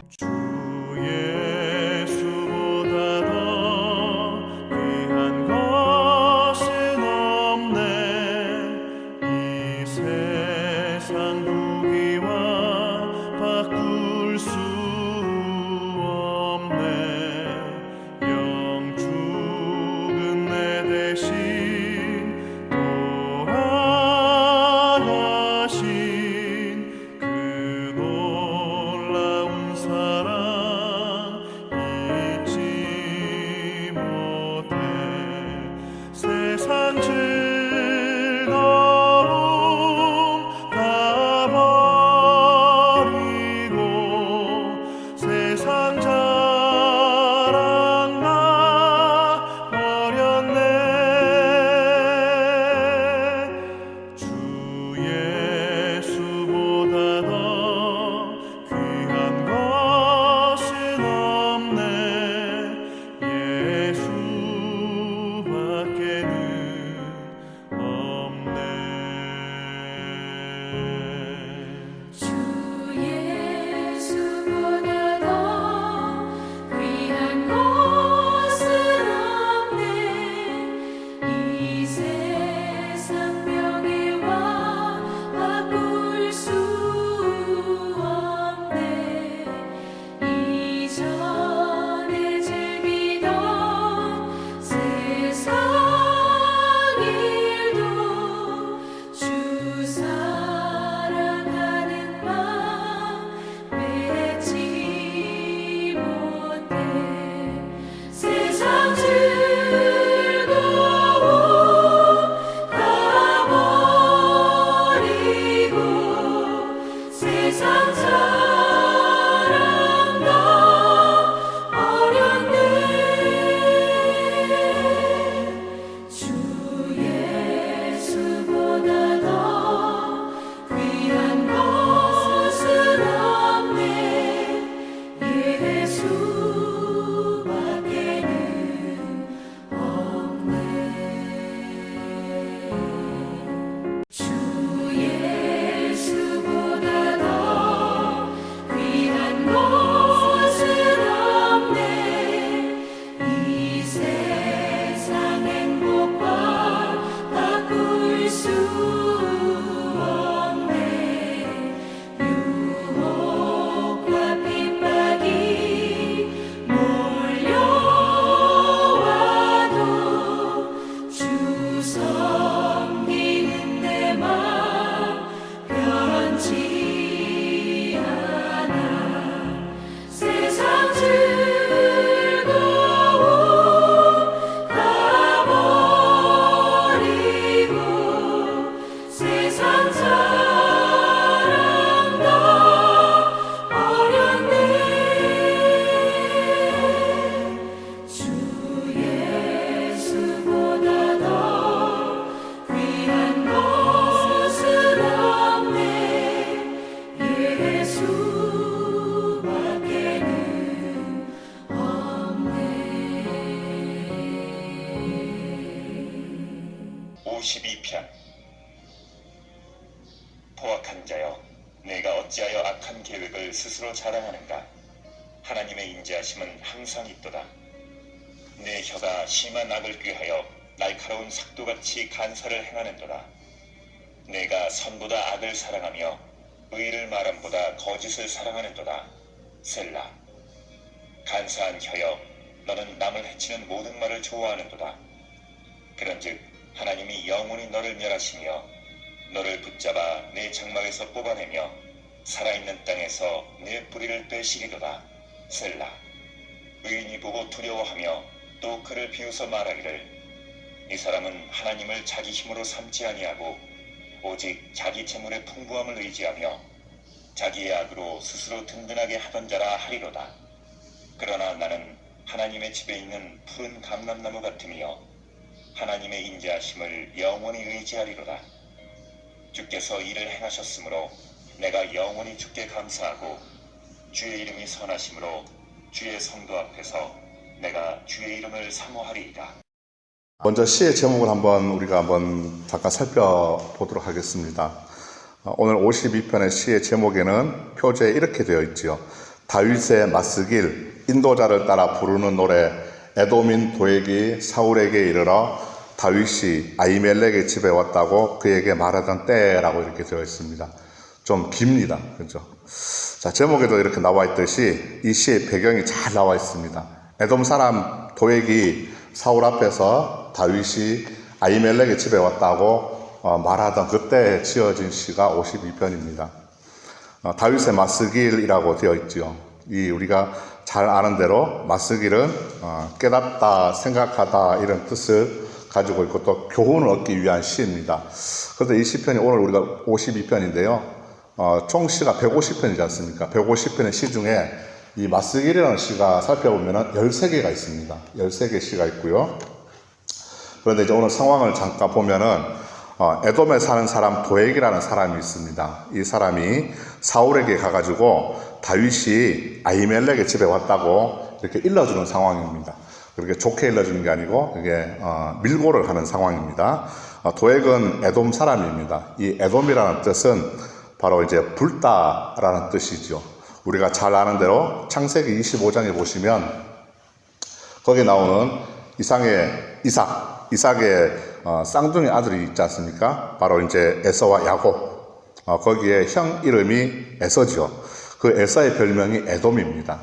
주 예수보다 더 귀한 것은 없네. 이 세상 부귀와 바꿀 수 없네. 영 죽은 내 대신 돌아가신 그 놀라운 사랑 잊지 못해. 세상 즐거움 다 버리고 세상 자랑 나 버렸네. 주 예수보다 더 귀한 것은 없네. 예수밖에는 없네. 주 예수보다 더 귀한 것은 없네. 이 세상 명예와 바꿀 수 없네. 이전에 즐기던 세상 일도 주 사랑하는 마음 맺지 못해. 세상 즐거움 다 버리고 세상 자랑 다 버렸네. 주 예수보다 더 귀한 것은 없네. 예수밖에는 없네. 주 예수보다 더 귀한 것은 없네. 이 세상 행복과 바꿀 수 없네. 유혹과 핍박이 몰려와도 주 섬기는 내 마음 변치 않아. 세상 즐거움 다 버리고 세상 자랑 다 버렸네. 주 예수보다 더 귀한 것은 없네. 예수밖에는 없네. 52편. 포악한 자여, 내가 어찌하여 악한 계획을 스스로 자랑하는가? 하나님의 인자하심은 항상 있도다. 내 혀가 심한 악을 꾀하여 날카로운 삭도같이 간사를 행하는도다. 내가 선보다 악을 사랑하며 의를 말함보다 거짓을 사랑하는도다. 셀라. 간사한 혀여, 너는 남을 해치는 모든 말을 좋아하는도다. 그런즉 하나님이 영원히 너를 멸하시며 너를 붙잡아 내 장막에서 뽑아내며 살아있는 땅에서 내 뿌리를 빼시리로다. 셀라. 의인이 보고 두려워하며 또 그를 비웃어 말하기를 이 사람은 하나님을 자기 힘으로 삼지 아니하고 오직 자기 재물의 풍부함을 의지하며 자기의 악으로 스스로 든든하게 하던 자라 하리로다. 그러나 나는 하나님의 집에 있는 푸른 감람나무 같으며 하나님의 인자하심을 영원히 의지하리로다. 주께서 이를 행하셨으므로 내가 영원히 주께 감사하고 주의 이름이 선하심으로 주의 성도 앞에서 내가 주의 이름을 사모하리이다. 먼저 시의 제목을 우리가 잠깐 살펴보도록 하겠습니다. 오늘 52편의 시의 제목에는 표제에 이렇게 되어 있지요. 다윗의 맞서길, 인도자를 따라 부르는 노래, 에돔인 도액이 사울에게 이르러 다윗이 아히멜렉의 집에 왔다고 그에게 말하던 때라고 이렇게 되어 있습니다. 좀 깁니다. 그죠? 자, 제목에도 이렇게 나와 있듯이 이 시의 배경이 잘 나와 있습니다. 에돔 사람 도액이 사울 앞에서 다윗이 아히멜렉의 집에 왔다고 말하던 그때 지어진 시가 52편입니다. 다윗의 맞서길이라고 되어 있지요. 이 우리가 잘 아는 대로 맞서길은 깨닫다, 생각하다 이런 뜻을 가지고 있고 또 교훈을 얻기 위한 시입니다. 그런데 이 시편이 오늘 우리가 52편인데요. 총 시가 150편이지 않습니까? 150편의 시 중에 이 맞서길이라는 시가 살펴보면 13개가 있습니다. 13개 시가 있고요. 그런데 이제 오늘 상황을 잠깐 보면은 에돔에 사는 사람 도액이라는 사람이 있습니다. 이 사람이 사울에게 가가지고 다윗이 아히멜렉의 집에 왔다고 이렇게 일러주는 상황입니다. 그렇게 좋게 일러주는 게 아니고 이게 밀고를 하는 상황입니다. 도액은 에돔 사람입니다. 이 에돔이라는 뜻은 바로 이제 붉다라는 뜻이죠. 우리가 잘 아는 대로 창세기 25장에 보시면 거기에 나오는 이삭의 쌍둥이 아들이 있지 않습니까? 바로 이제 에서와 야곱. 거기에 형 이름이 에서죠. 그 에서의 별명이 에돔입니다.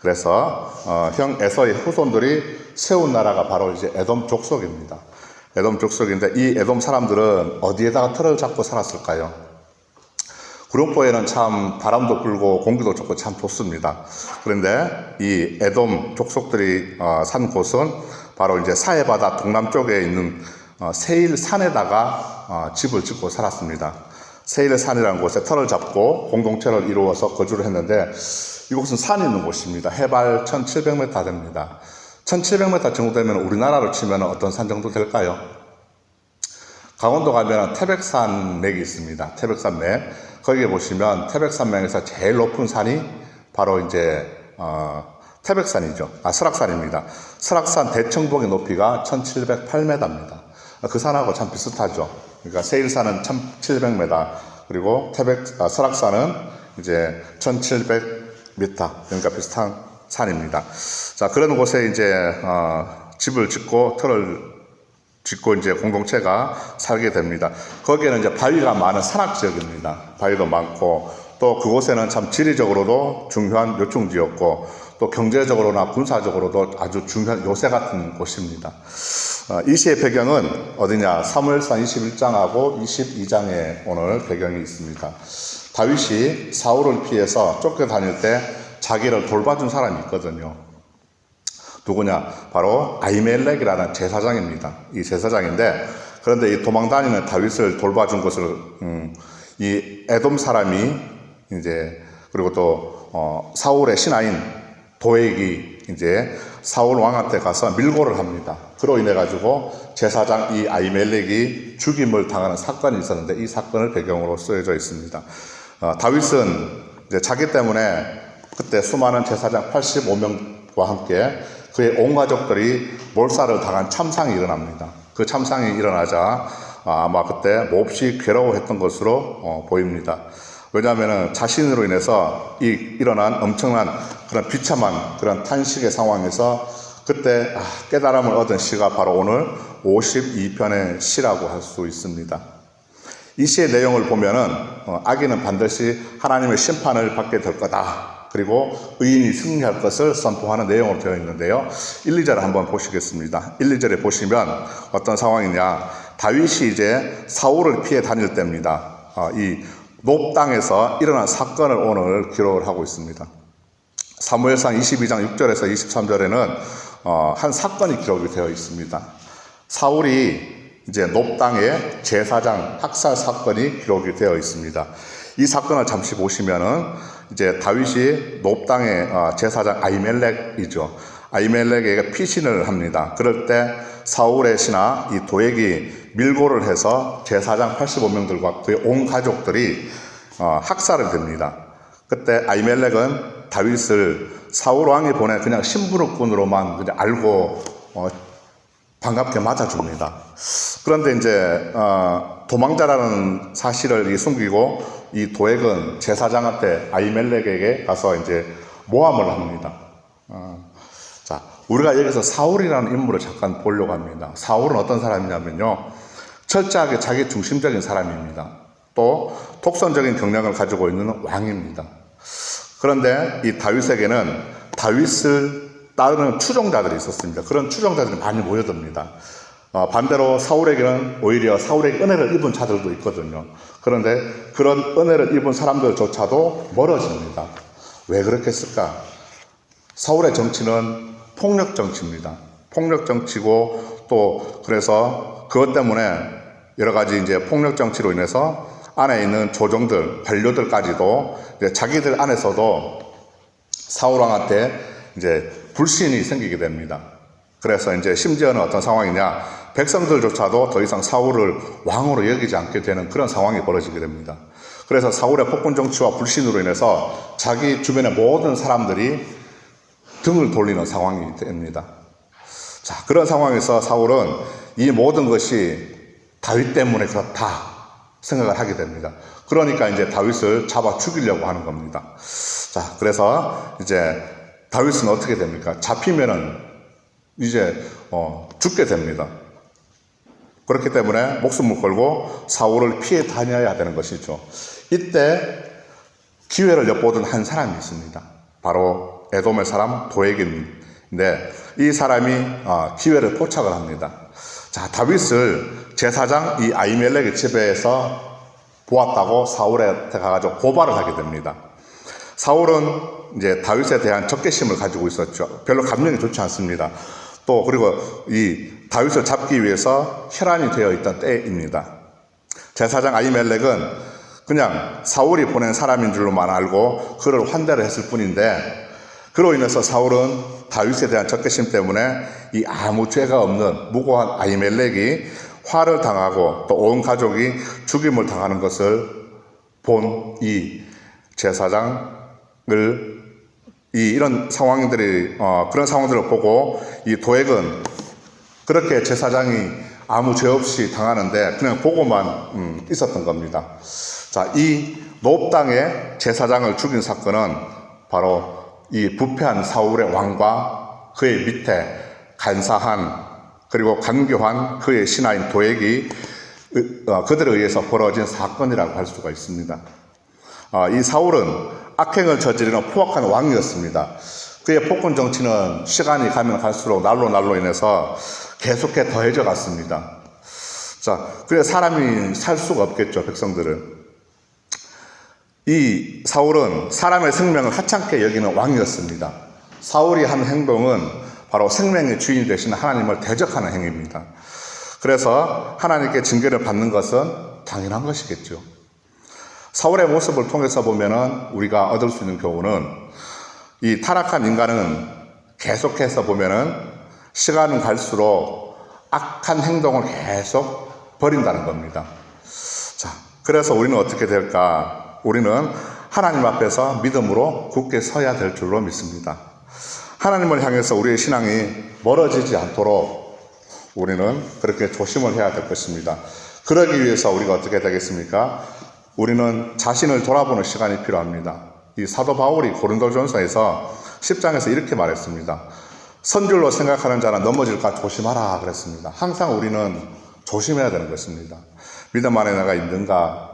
그래서 형 에서의 후손들이 세운 나라가 바로 이제 에돔 족속입니다. 에돔 족속인데 이 에돔 사람들은 어디에다가 틀을 잡고 살았을까요? 구룡포에는 참 바람도 불고 공기도 좋고 참 좋습니다. 그런데 이 에돔 족속들이 산 곳은 바로 이제 사해바다 동남쪽에 있는 세일산에다가 집을 짓고 살았습니다. 세일산이라는 곳에 터를 잡고 공동체를 이루어서 거주를 했는데 이곳은 산이 있는 곳입니다. 해발 1700m 됩니다. 1700m 정도 되면 우리나라로 치면 어떤 산 정도 될까요? 강원도 가면 태백산맥이 있습니다. 태백산맥. 거기에 보시면 태백산맥에서 제일 높은 산이 바로 이제 태백산이죠. 설악산입니다. 설악산 대청봉의 높이가 1708m입니다. 그 산하고 참 비슷하죠. 그러니까 세일산은 1700m, 그리고 설악산은 이제 1700m, 그러니까 비슷한 산입니다. 자, 그런 곳에 이제 집을 짓고 터를 짓고 이제 공동체가 살게 됩니다. 거기에는 이제 바위가 많은 산악 지역입니다. 바위도 많고 또 그곳에는 참 지리적으로도 중요한 요충지였고 또 경제적으로나 군사적으로도 아주 중요한 요새 같은 곳입니다. 이 시의 배경은 어디냐? 사무엘상 21장하고 22장에 오늘 배경이 있습니다. 다윗이 사울을 피해서 쫓겨다닐 때 자기를 돌봐준 사람이 있거든요. 누구냐? 바로 아히멜렉이라는 제사장입니다. 이 제사장인데, 그런데 이 도망다니는 다윗을 돌봐준 것을 이 에돔 사람이 이제, 그리고 또 사울의 신하인 도액이 이제 사울 왕한테 가서 밀고를 합니다. 그로 인해 가지고 제사장 이 아히멜렉이 죽임을 당하는 사건이 있었는데 이 사건을 배경으로 쓰여져 있습니다. 다윗은 이제 자기 때문에 그때 수많은 제사장 85명과 함께 그의 온 가족들이 몰살을 당한 참상이 일어납니다. 그 참상이 일어나자 아마 그때 몹시 괴로워했던 것으로 보입니다. 왜냐하면 자신으로 인해서 일어난 엄청난 그런 비참한 그런 탄식의 상황에서 그때 깨달음을 얻은 시가 바로 오늘 52편의 시라고 할 수 있습니다. 이 시의 내용을 보면은 악인은 반드시 하나님의 심판을 받게 될 거다. 그리고 의인이 승리할 것을 선포하는 내용으로 되어 있는데요. 1, 2절을 한번 보시겠습니다. 1, 2절에 보시면 어떤 상황이냐. 다윗이 이제 사울을 피해 다닐 때입니다. 이 높 땅에서 일어난 사건을 오늘 기록을 하고 있습니다. 사무엘상 22장 6절에서 23절에는 한 사건이 기록이 되어 있습니다. 사울이 이제 높 땅의 제사장 학살 사건이 기록이 되어 있습니다. 이 사건을 잠시 보시면은 이제 다윗이 높 땅의 제사장 아히멜렉이죠. 아히멜렉에게 피신을 합니다. 그럴 때 사울의 신하 이 도액이 밀고를 해서 제사장 85명들과 그의 온 가족들이 학살을 됩니다. 그때 아히멜렉은 다윗을 사울 왕이 보낸 그냥 심부름꾼으로만 그냥 알고 반갑게 맞아줍니다. 그런데 이제 도망자라는 사실을 숨기고 이 도액은 제사장한테 아히멜렉에게 가서 이제 모함을 합니다. 자, 우리가 여기서 사울이라는 인물을 잠깐 보려고 합니다. 사울은 어떤 사람이냐면요, 철저하게 자기 중심적인 사람입니다. 또 독선적인 경력을 가지고 있는 왕입니다. 그런데 이 다윗에게는 다윗을 따르는 추종자들이 있었습니다. 그런 추종자들이 많이 모여듭니다. 반대로 사울에게는 오히려 사울에게 은혜를 입은 자들도 있거든요. 그런데 그런 은혜를 입은 사람들조차도 멀어집니다. 왜 그렇게 했을까? 사울의 정치는 폭력 정치입니다. 폭력 정치고 또 그래서 그것 때문에 여러 가지 이제 폭력 정치로 인해서 안에 있는 조정들, 관료들까지도 이제 자기들 안에서도 사울왕한테 이제 불신이 생기게 됩니다. 그래서 이제 심지어는 어떤 상황이냐, 백성들조차도 더 이상 사울을 왕으로 여기지 않게 되는 그런 상황이 벌어지게 됩니다. 그래서 사울의 폭군 정치와 불신으로 인해서 자기 주변의 모든 사람들이 등을 돌리는 상황이 됩니다. 자, 그런 상황에서 사울은 이 모든 것이 다윗 때문에 그렇다 생각을 하게 됩니다. 그러니까 이제 다윗을 잡아 죽이려고 하는 겁니다. 자, 그래서 이제 다윗은 어떻게 됩니까? 잡히면은 이제 죽게 됩니다. 그렇기 때문에 목숨을 걸고 사울을 피해 다녀야 되는 것이죠. 이때 기회를 엿보던 한 사람이 있습니다. 바로 에돔의 사람 도액인데 이 사람이 기회를 포착을 합니다. 자, 다윗을 제사장 이 아히멜렉의 집에서 보았다고 사울한테 가가지고 고발을 하게 됩니다. 사울은 이제 다윗에 대한 적개심을 가지고 있었죠. 별로 감정이 좋지 않습니다. 또 그리고 이 다윗을 잡기 위해서 혈안이 되어 있던 때입니다. 제사장 아히멜렉은 그냥 사울이 보낸 사람인 줄로만 알고 그를 환대를 했을 뿐인데, 그로 인해서 사울은 다윗에 대한 적개심 때문에 이 아무 죄가 없는 무고한 아히멜렉이 화를 당하고 또 온 가족이 죽임을 당하는 것을 본 이 제사장을 이런 상황들이 그런 상황들을 보고 이 도액은 그렇게 제사장이 아무 죄 없이 당하는데 그냥 보고만 있었던 겁니다. 자, 이 노브 땅의 제사장을 죽인 사건은 바로 이 부패한 사울의 왕과 그의 밑에 간사한 그리고 간교한 그의 신하인 도액이 그들에 의해서 벌어진 사건이라고 할 수가 있습니다. 이 사울은 악행을 저지르는 포악한 왕이었습니다. 그의 폭군 정치는 시간이 가면 갈수록 날로 인해서 계속해 더해져 갔습니다. 자, 그래서 사람이 살 수가 없겠죠, 백성들은. 이 사울은 사람의 생명을 하찮게 여기는 왕이었습니다. 사울이 한 행동은 바로 생명의 주인이 되시는 하나님을 대적하는 행위입니다. 그래서 하나님께 징계를 받는 것은 당연한 것이겠죠. 사울의 모습을 통해서 보면은 우리가 얻을 수 있는 교훈은 이 타락한 인간은 계속해서 보면은 시간은 갈수록 악한 행동을 계속 벌인다는 겁니다. 자, 그래서 우리는 어떻게 될까? 우리는 하나님 앞에서 믿음으로 굳게 서야 될 줄로 믿습니다. 하나님을 향해서 우리의 신앙이 멀어지지 않도록 우리는 그렇게 조심을 해야 될 것입니다. 그러기 위해서 우리가 어떻게 되겠습니까? 우리는 자신을 돌아보는 시간이 필요합니다. 이 사도 바울이 고린도전서에서 10장에서 이렇게 말했습니다. 선줄로 생각하는 자는 넘어질까 조심하라 그랬습니다. 항상 우리는 조심해야 되는 것입니다. 믿음 안에 내가 있는가?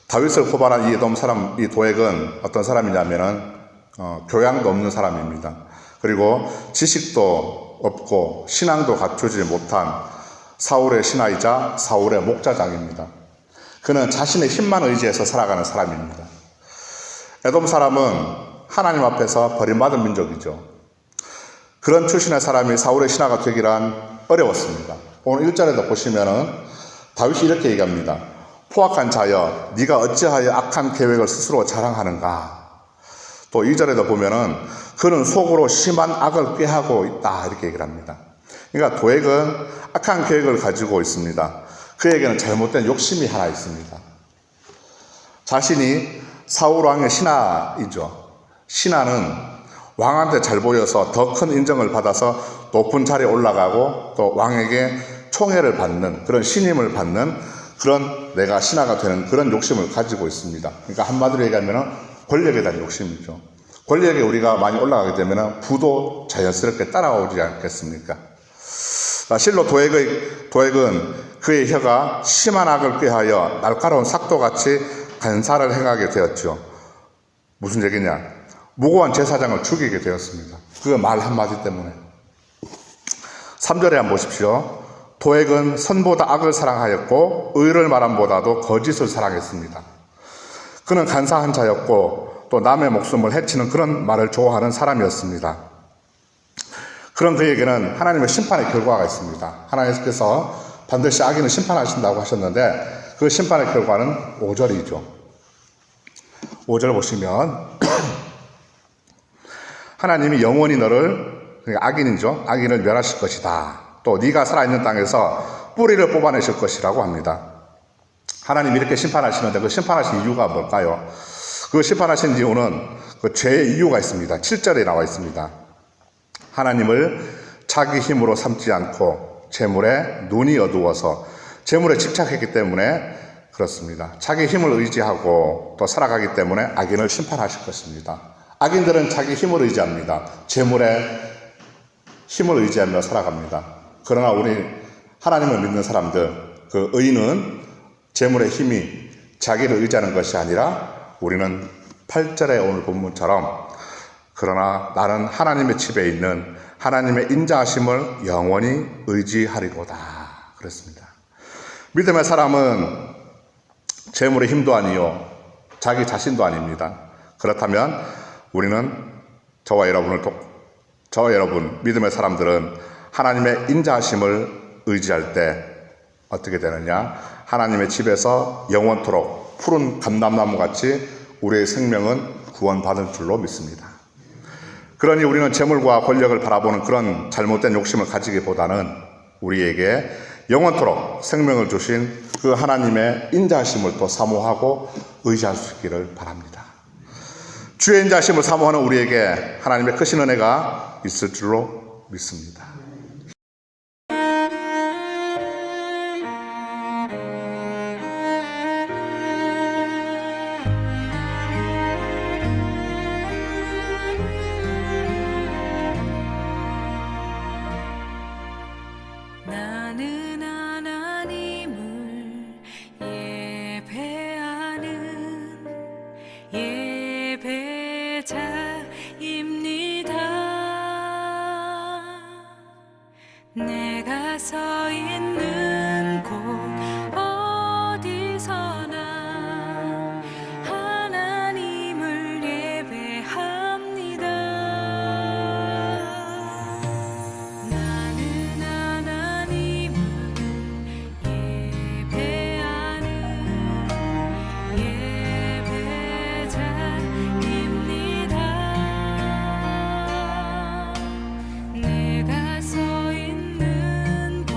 다윗을 고발한 이 에돔 사람, 이 도액은 어떤 사람이냐면은 교양도 없는 사람입니다. 그리고 지식도 없고 신앙도 갖추지 못한 사울의 신하이자 사울의 목자장입니다. 그는 자신의 힘만 의지해서 살아가는 사람입니다. 에돔 사람은 하나님 앞에서 버림받은 민족이죠. 그런 출신의 사람이 사울의 신하가 되기란 어려웠습니다. 오늘 1절에도 보시면은 다윗이 이렇게 얘기합니다. 포악한 자여, 네가 어찌하여 악한 계획을 스스로 자랑하는가? 또 2절에도 보면은 그는 속으로 심한 악을 꾀하고 있다 이렇게 얘기를 합니다. 그러니까 도액은 악한 계획을 가지고 있습니다. 그에게는 잘못된 욕심이 하나 있습니다. 자신이 사울 왕의 신하이죠. 신하는 왕한테 잘 보여서 더 큰 인정을 받아서 높은 자리에 올라가고 또 왕에게 총애를 받는 그런 신임을 받는 그런 내가 신하가 되는 그런 욕심을 가지고 있습니다. 그러니까 한마디로 얘기하면 권력에 대한 욕심이죠. 권력에 우리가 많이 올라가게 되면 부도 자연스럽게 따라오지 않겠습니까? 실로 도액은 그의 혀가 심한 악을 꾀하여 날카로운 삭도같이 간사를 행하게 되었죠. 무슨 얘기냐? 무고한 제사장을 죽이게 되었습니다. 그 말 한마디 때문에. 3절에 한번 보십시오. 도액은 선보다 악을 사랑하였고 의를 말함보다도 거짓을 사랑했습니다. 그는 간사한 자였고 또 남의 목숨을 해치는 그런 말을 좋아하는 사람이었습니다. 그런 그에게는 하나님의 심판의 결과가 있습니다. 하나님께서 반드시 악인을 심판하신다고 하셨는데 그 심판의 결과는 5절이죠. 5절 보시면 하나님이 영원히 너를, 그러니까 악인을 멸하실 것이다. 또 네가 살아있는 땅에서 뿌리를 뽑아내실 것이라고 합니다. 하나님이 이렇게 심판하시는데 그 심판하신 이유가 뭘까요? 그 심판하신 이유는 그 죄의 이유가 있습니다. 7절에 나와 있습니다. 하나님을 자기 힘으로 삼지 않고 재물에 눈이 어두워서 재물에 집착했기 때문에 그렇습니다. 자기 힘을 의지하고 또 살아가기 때문에 악인을 심판하실 것입니다. 악인들은 자기 힘을 의지합니다. 재물에 힘을 의지하며 살아갑니다. 그러나 우리 하나님을 믿는 사람들, 그 의인은 재물의 힘이 자기를 의지하는 것이 아니라 우리는 8절의 오늘 본문처럼 그러나 나는 하나님의 집에 있는 하나님의 인자하심을 영원히 의지하리로다. 그랬습니다. 믿음의 사람은 재물의 힘도 아니요 자기 자신도 아닙니다. 그렇다면 우리는 저와 여러분 믿음의 사람들은 하나님의 인자하심을 의지할 때 어떻게 되느냐? 하나님의 집에서 영원토록 푸른 감람나무 같이 우리의 생명은 구원받을 줄로 믿습니다. 그러니 우리는 재물과 권력을 바라보는 그런 잘못된 욕심을 가지기보다는 우리에게 영원토록 생명을 주신 그 하나님의 인자하심을 또 사모하고 의지할 수 있기를 바랍니다. 주의 인자하심을 사모하는 우리에게 하나님의 크신 은혜가 있을 줄로 믿습니다. 나는 하나님을 예배하는 예배자입니다. 내가 서 있는 곳 어디서나 하나님을 예배합니다. 나는 하나님을 예배하는 예배자입니다. 내가 서 있는 곳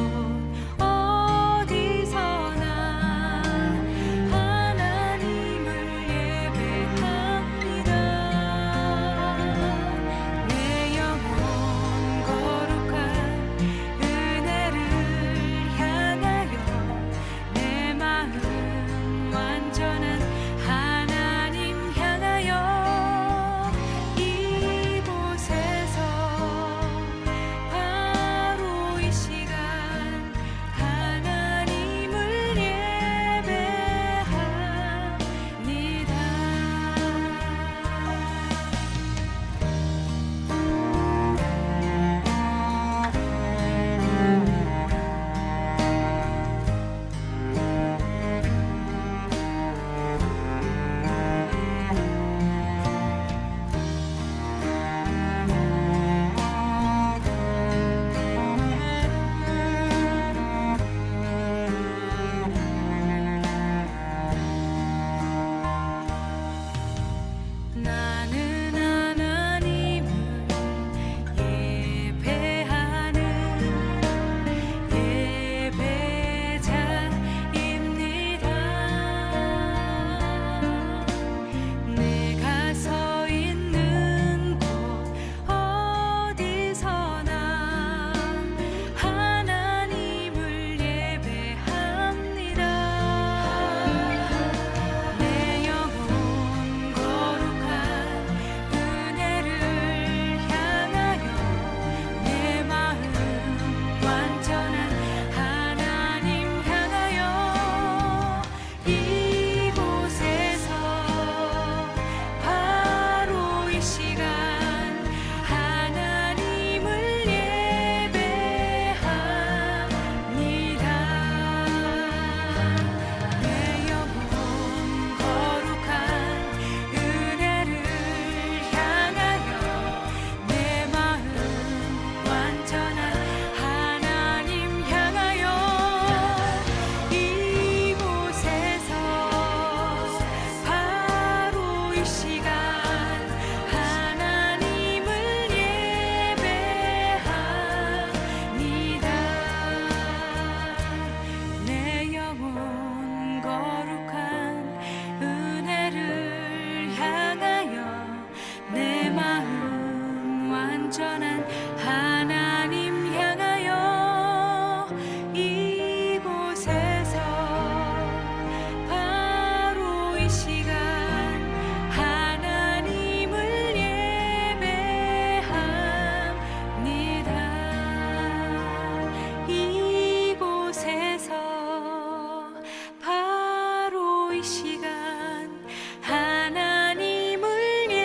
이 시간